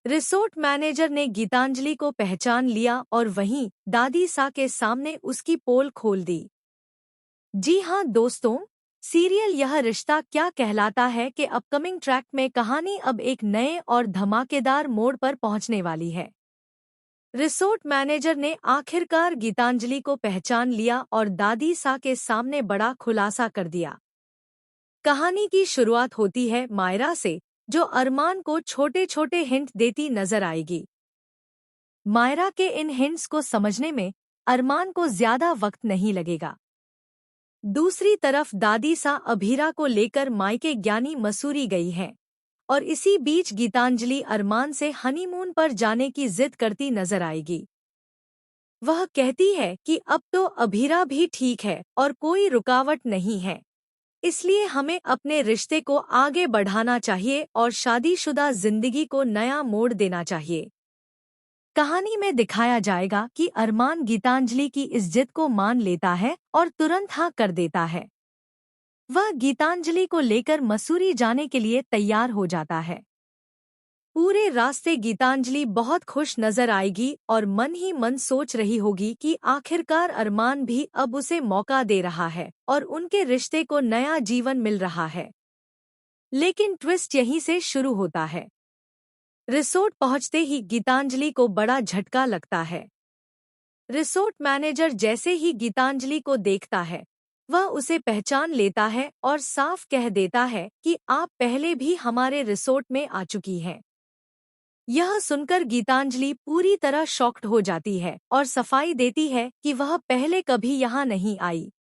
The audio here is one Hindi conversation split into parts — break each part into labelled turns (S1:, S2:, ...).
S1: रिसोर्ट मैनेजर ने गीतांजलि को पहचान लिया और वहीं दादी सा के सामने उसकी पोल खोल दी। जी हाँ दोस्तों, सीरियल यह रिश्ता क्या कहलाता है कि अपकमिंग ट्रैक में कहानी अब एक नए और धमाकेदार मोड़ पर पहुंचने वाली है। रिसोर्ट मैनेजर ने आखिरकार गीतांजलि को पहचान लिया और दादी सा के सामने बड़ा खुलासा कर दिया। कहानी की शुरुआत होती है मायरा से, जो अरमान को छोटे छोटे हिंट देती नजर आएगी। मायरा के इन हिंट्स को समझने में अरमान को ज्यादा वक्त नहीं लगेगा। दूसरी तरफ दादी सा अभीरा को लेकर मायके ज्ञानी मसूरी गई है और इसी बीच गीतांजलि अरमान से हनीमून पर जाने की जिद करती नजर आएगी। वह कहती है कि अब तो अभीरा भी ठीक है और कोई रुकावट नहीं है, इसलिए हमें अपने रिश्ते को आगे बढ़ाना चाहिए और शादीशुदा जिंदगी को नया मोड़ देना चाहिए। कहानी में दिखाया जाएगा कि अरमान गीतांजलि की इस जिद को मान लेता है और तुरंत हाँ कर देता है। वह गीतांजलि को लेकर मसूरी जाने के लिए तैयार हो जाता है। पूरे रास्ते गीतांजलि बहुत खुश नजर आएगी और मन ही मन सोच रही होगी कि आखिरकार अरमान भी अब उसे मौका दे रहा है और उनके रिश्ते को नया जीवन मिल रहा है। लेकिन ट्विस्ट यहीं से शुरू होता है। रिसोर्ट पहुंचते ही गीतांजलि को बड़ा झटका लगता है। रिसोर्ट मैनेजर जैसे ही गीतांजलि को देखता है, वह उसे पहचान लेता है और साफ कह देता है कि आप पहले भी हमारे रिसोर्ट में आ चुकी हैं। यह सुनकर गीतांजलि पूरी तरह शॉक्ड हो जाती है और सफाई देती है कि वह पहले कभी यहाँ नहीं आई।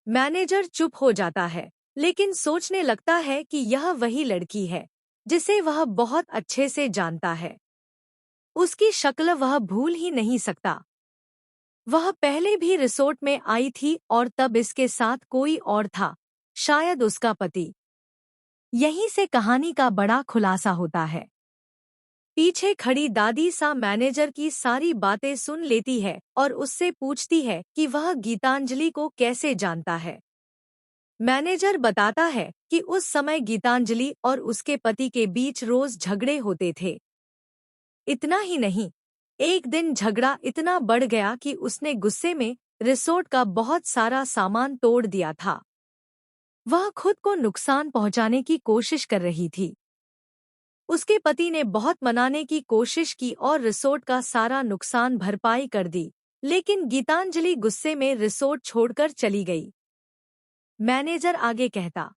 S1: मैनेजर चुप हो जाता है, लेकिन सोचने लगता है कि यह वही लड़की है जिसे वह बहुत अच्छे से जानता है। उसकी शक्ल वह भूल ही नहीं सकता। वह पहले भी रिसोर्ट में आई थी और तब इसके साथ कोई और था, शायद उसका पति। यहीं से कहानी का बड़ा खुलासा होता है। पीछे खड़ी दादी सा मैनेजर की सारी बातें सुन लेती है और उससे पूछती है कि वह गीतांजलि को कैसे जानता है। मैनेजर बताता है कि उस समय गीतांजलि और उसके पति के बीच रोज झगड़े होते थे। इतना ही नहीं, एक दिन झगड़ा इतना बढ़ गया कि उसने गुस्से में रिसोर्ट का बहुत सारा सामान तोड़ दिया था। वह खुद को नुकसान पहुंचाने की कोशिश कर रही थी। उसके पति ने बहुत मनाने की कोशिश की और रिसोर्ट का सारा नुकसान भरपाई कर दी, लेकिन गीतांजलि गुस्से में रिसोर्ट छोड़कर चली गई। मैनेजर आगे कहता